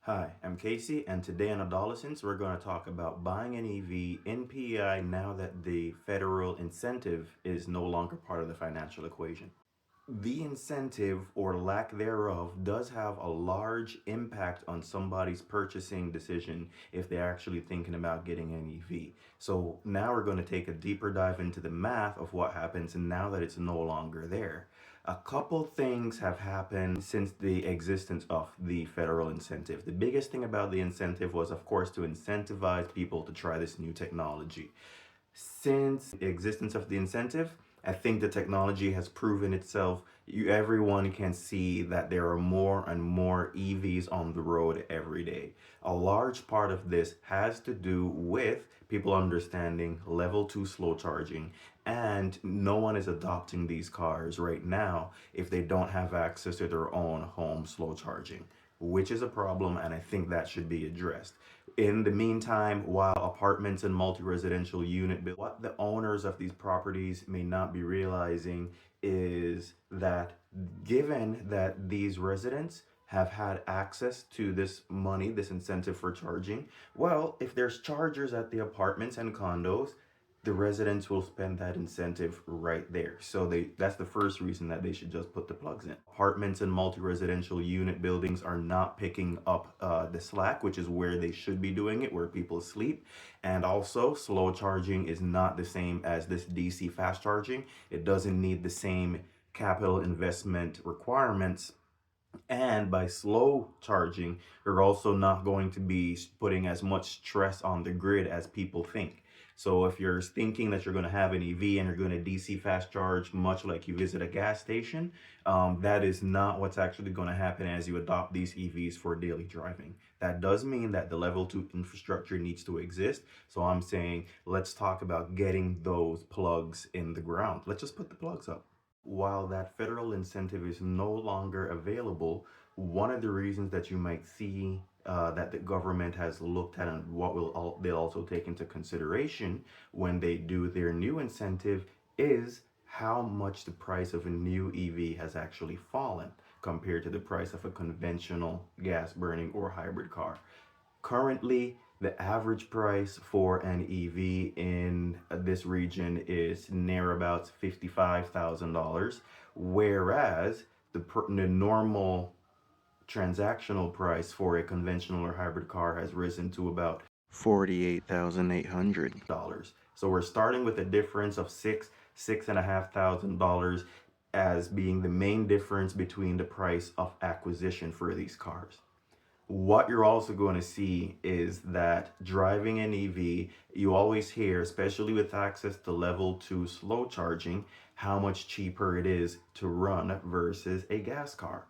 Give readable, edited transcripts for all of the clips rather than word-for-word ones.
Hi, I'm Casey, and today on Adolescence, we're going to talk about buying an EV in PEI now that the federal incentive is no longer part of the financial equation. The incentive or lack thereof does have a large impact on somebody's purchasing decision if they're actually thinking about getting an EV. So now we're going to take a deeper dive into the math of what happens now that it's no longer there. A couple things have happened since the existence of the federal incentive. The biggest thing about the incentive was, of course, to incentivize people to try this new technology. Since the existence of the incentive, I think the technology has proven itself. Everyone can see that there are more and more EVs on the road every day. A large part of this has to do with people understanding level 2 slow charging, and no one is adopting these cars right now if they don't have access to their own home slow charging, which is a problem, and I think that should be addressed. In the meantime, while apartments and multi-residential unit build, what the owners of these properties may not be realizing is that given that these residents have had access to this money, this incentive for charging, well, if there's chargers at the apartments and condos, the residents will spend that incentive right there. So that's the first reason that they should just put the plugs in. Apartments and multi-residential unit buildings are not picking up the slack, which is where they should be doing it, where people sleep. And also, slow charging is not the same as this DC fast charging. It doesn't need the same capital investment requirements. And by slow charging, you're also not going to be putting as much stress on the grid as people think. So if you're thinking that you're going to have an EV and you're going to DC fast charge, much like you visit a gas station, that is not what's actually going to happen as you adopt these EVs for daily driving. That does mean that the level 2 infrastructure needs to exist. So I'm saying, let's talk about getting those plugs in the ground. Let's just put the plugs up. While that federal incentive is no longer available, one of the reasons that you might see that the government has looked at and what they'll also take into consideration when they do their new incentive is how much the price of a new EV has actually fallen compared to the price of a conventional gas burning or hybrid car. Currently, the average price for an EV in this region is near about $55,000, whereas the normal transactional price for a conventional or hybrid car has risen to about $48,800. So we're starting with a difference of $6,500 as being the main difference between the price of acquisition for these cars. What you're also going to see is that driving an EV, you always hear, especially with access to level 2 slow charging, how much cheaper it is to run versus a gas car.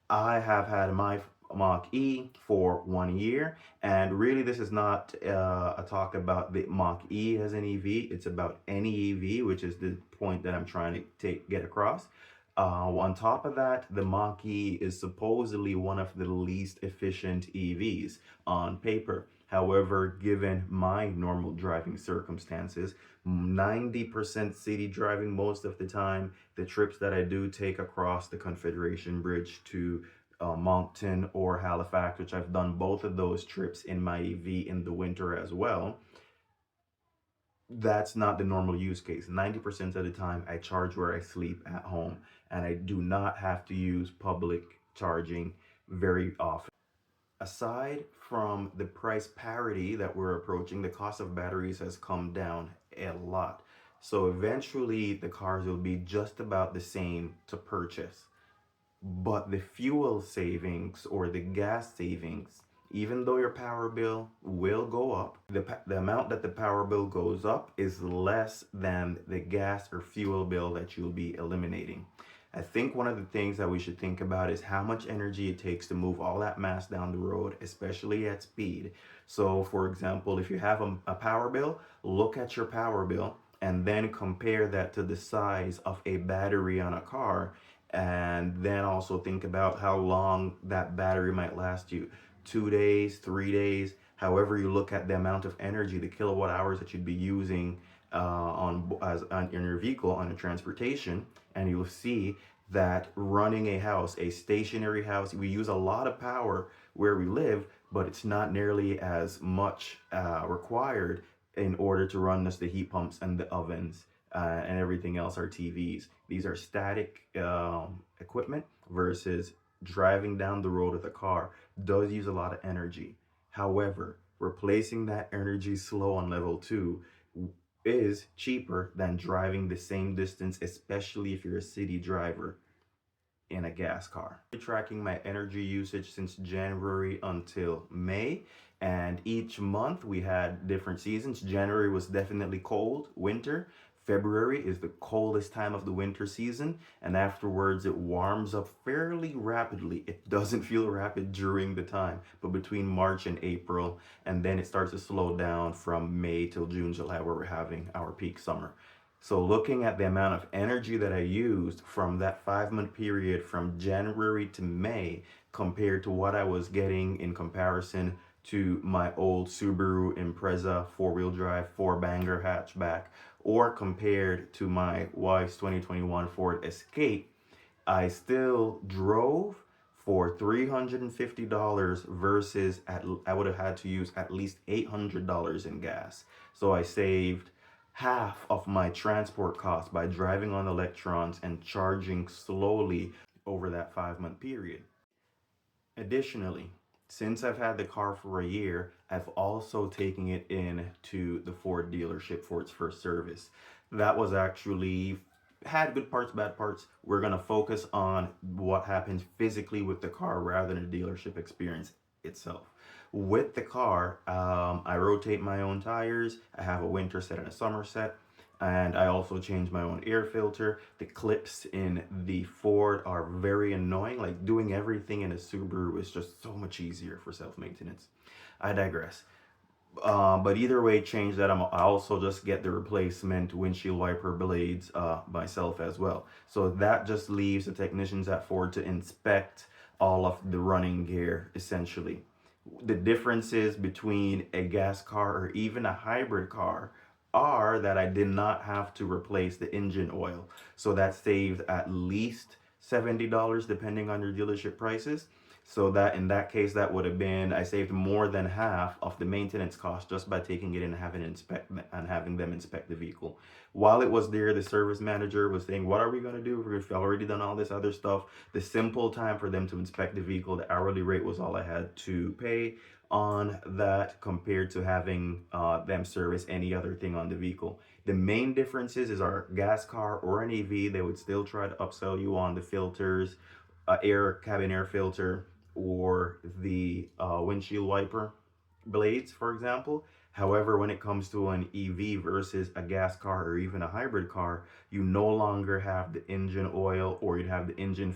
I have had my Mach-E for 1 year, and really this is not a talk about the Mach-E as an EV, it's about any EV, which is the point that I'm trying to get across. On top of that, the Mach-E is supposedly one of the least efficient EVs on paper. However, given my normal driving circumstances, 90% city driving most of the time, the trips that I do take across the Confederation Bridge to Moncton or Halifax, which I've done both of those trips in my EV in the winter as well, that's not the normal use case. 90% of the time, I charge where I sleep at home, and I do not have to use public charging very often. Aside from the price parity that we're approaching, the cost of batteries has come down a lot. So eventually, the cars will be just about the same to purchase. But the fuel savings or the gas savings, even though your power bill will go up, the amount that the power bill goes up is less than the gas or fuel bill that you'll be eliminating. I think one of the things that we should think about is how much energy it takes to move all that mass down the road, especially at speed. So for example, if you have a power bill, look at your power bill and then compare that to the size of a battery on a car, and then also think about how long that battery might last you. 2 days, 3 days, however you look at the amount of energy, the kilowatt hours that you'd be using in your vehicle, on your transportation, and you'll see that running a house, a stationary house, we use a lot of power where we live, but it's not nearly as much required in order to run us the heat pumps and the ovens and everything else, our TVs. These are static equipment versus driving down the road with a car does use a lot of energy. However, replacing that energy slow on level 2 is cheaper than driving the same distance, especially if you're a city driver in a gas car. Tracking my energy usage since January until May, and each month we had different seasons. January was definitely cold, winter. February is the coldest time of the winter season, and afterwards it warms up fairly rapidly. It doesn't feel rapid during the time, but between March and April, and then it starts to slow down from May till June, July, where we're having our peak summer. So looking at the amount of energy that I used from that 5-month period from January to May compared to what I was getting in comparison to my old Subaru Impreza 4-wheel drive 4-banger hatchback, or compared to my wife's 2021 Ford Escape, I still drove for $350 versus I would have had to use at least $800 in gas. So I saved half of my transport costs by driving on electrons and charging slowly over that 5-month period. Additionally, since I've had the car for a year, I've also taken it in to the Ford dealership for its first service. That was actually had good parts, bad parts. We're gonna focus on what happens physically with the car rather than the dealership experience itself. With the car, I rotate my own tires. I have a winter set and a summer set, and I also change my own air filter. The clips in the Ford are very annoying. Like doing everything in a Subaru is just so much easier for self-maintenance. I digress. But either way, change that. I also just get the replacement windshield wiper blades myself as well. So that just leaves the technicians at Ford to inspect all of the running gear essentially. The differences between a gas car or even a hybrid car are that I did not have to replace the engine oil. So that saved at least $70 depending on your dealership prices. So that in that case, that would have been, I saved more than half of the maintenance cost just by taking it in and having them inspect the vehicle. While it was there, the service manager was saying, what are we going to do? We've already done all this other stuff. The simple time for them to inspect the vehicle, the hourly rate was all I had to pay on that compared to having them service any other thing on the vehicle. The main differences is our gas car or an EV, they would still try to upsell you on the filters, cabin air filter, or the windshield wiper blades, for example. However, when it comes to an EV versus a gas car or even a hybrid car, you no longer have the engine oil, or you'd have the engine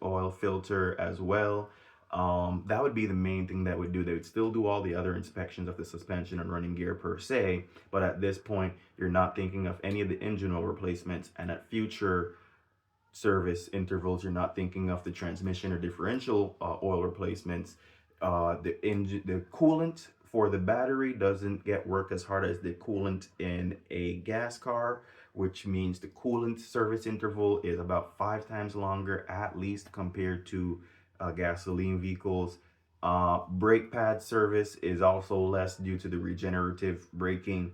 oil filter as well. That would be the main thing that would do. They would still do all the other inspections of the suspension and running gear per se, but at this point, you're not thinking of any of the engine oil replacements, and at future service intervals, you're not thinking of the transmission or differential oil replacements. The coolant for the battery doesn't get work as hard as the coolant in a gas car, which means the coolant service interval is about 5 times longer at least compared to gasoline vehicles. Brake pad service is also less due to the regenerative braking.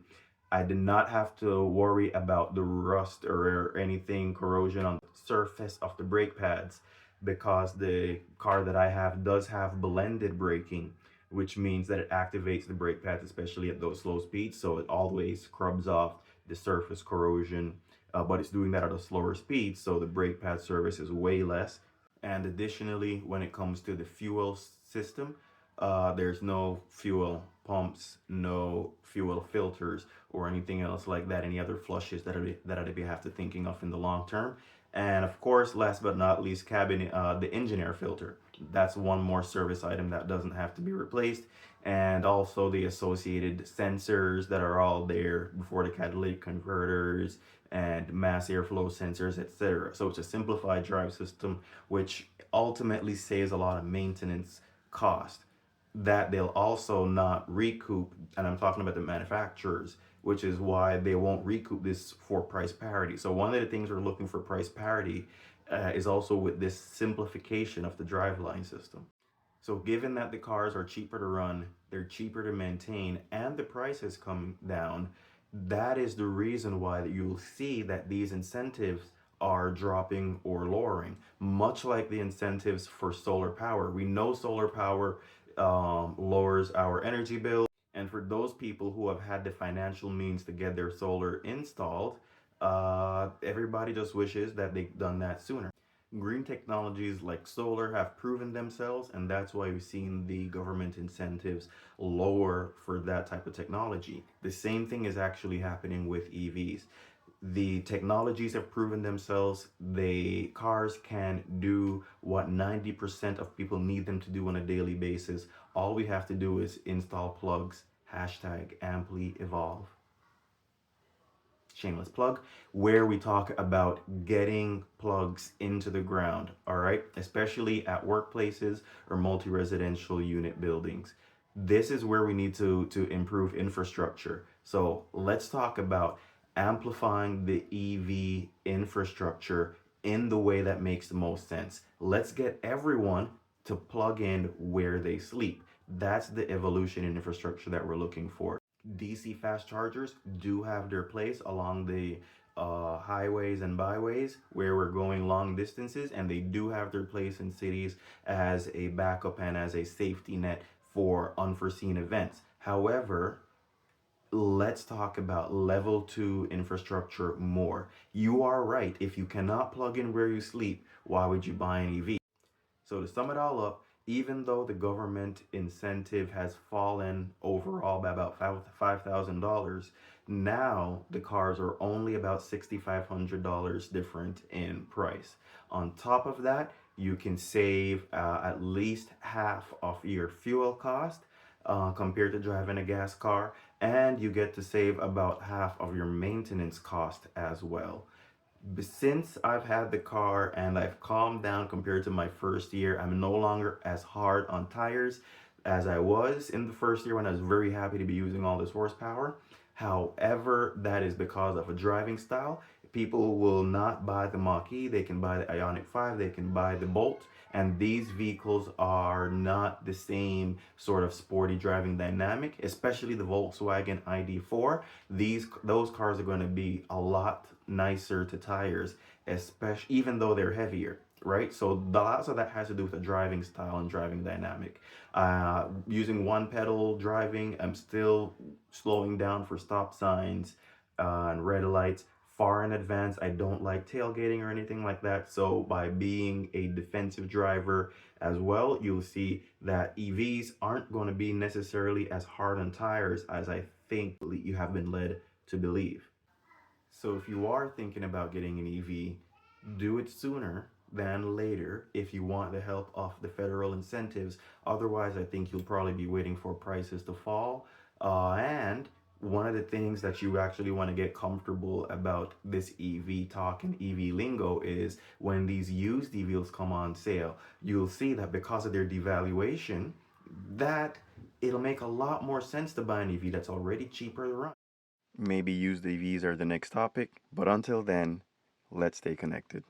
I did not have to worry about the rust or anything, corrosion on the surface of the brake pads, because the car that I have does have blended braking, which means that it activates the brake pads, especially at those slow speeds. So it always scrubs off the surface corrosion, but it's doing that at a slower speed. So the brake pad service is way less. And additionally, when it comes to the fuel system, there's no fuel pumps, no fuel filters, or anything else like that, any other flushes that I'd be have to thinking of in the long term. And of course, last but not least, the engine air filter. That's one more service item that doesn't have to be replaced. And also the associated sensors that are all there before the catalytic converters and mass airflow sensors, etc. So it's a simplified drive system, which ultimately saves a lot of maintenance cost that they'll also not recoup. And I'm talking about the manufacturers, which is why they won't recoup this for price parity. So one of the things we're looking for price parity is also with this simplification of the driveline system. So given that the cars are cheaper to run, they're cheaper to maintain, and the price has come down, that is the reason why you'll see that these incentives are dropping or lowering, much like the incentives for solar power. We know solar power lowers our energy bill, and for those people who have had the financial means to get their solar installed, everybody just wishes that they've done that sooner. Green technologies like solar have proven themselves, and that's why we've seen the government incentives lower for that type of technology. The same thing is actually happening with EVs. The technologies have proven themselves. The cars can do what 90% of people need them to do on a daily basis. All we have to do is install plugs. Hashtag AmplyEVolve. Shameless plug, where we talk about getting plugs into the ground, all right, especially at workplaces or multi-residential unit buildings. This is where we need to improve infrastructure. So let's talk about amplifying the EV infrastructure in the way that makes the most sense. Let's get everyone to plug in where they sleep. That's the evolution in infrastructure that we're looking for. DC fast chargers do have their place along the highways and byways where we're going long distances, and they do have their place in cities as a backup and as a safety net for unforeseen events. However, let's talk about level 2 infrastructure more. You are right. If you cannot plug in where you sleep, why would you buy an EV? So to sum it all up, even though the government incentive has fallen overall by about $5,000, now the cars are only about $6,500 different in price. On top of that, you can save at least half of your fuel cost compared to driving a gas car, and you get to save about half of your maintenance cost as well. Since I've had the car and I've calmed down compared to my first year, I'm no longer as hard on tires as I was in the first year when I was very happy to be using all this horsepower. However, that is because of a driving style. People will not buy the Mach-E, they can buy the Ioniq 5, they can buy the Bolt, and these vehicles are not the same sort of sporty driving dynamic, especially the Volkswagen ID4. Those cars are going to be a lot nicer to tires, especially even though they're heavier, right? So lots of that has to do with the driving style and driving dynamic. Using one pedal driving, I'm still slowing down for stop signs and red lights far in advance. I don't like tailgating or anything like that. So by being a defensive driver as well, you'll see that EVs aren't going to be necessarily as hard on tires as I think you have been led to believe. So if you are thinking about getting an EV, do it sooner than later if you want the help of the federal incentives. Otherwise, I think you'll probably be waiting for prices to fall. And one of the things that you actually want to get comfortable about this EV talk and EV lingo is when these used EVs come on sale, you'll see that because of their devaluation, that it'll make a lot more sense to buy an EV that's already cheaper to run. Maybe used EVs are the next topic, but until then, let's stay connected.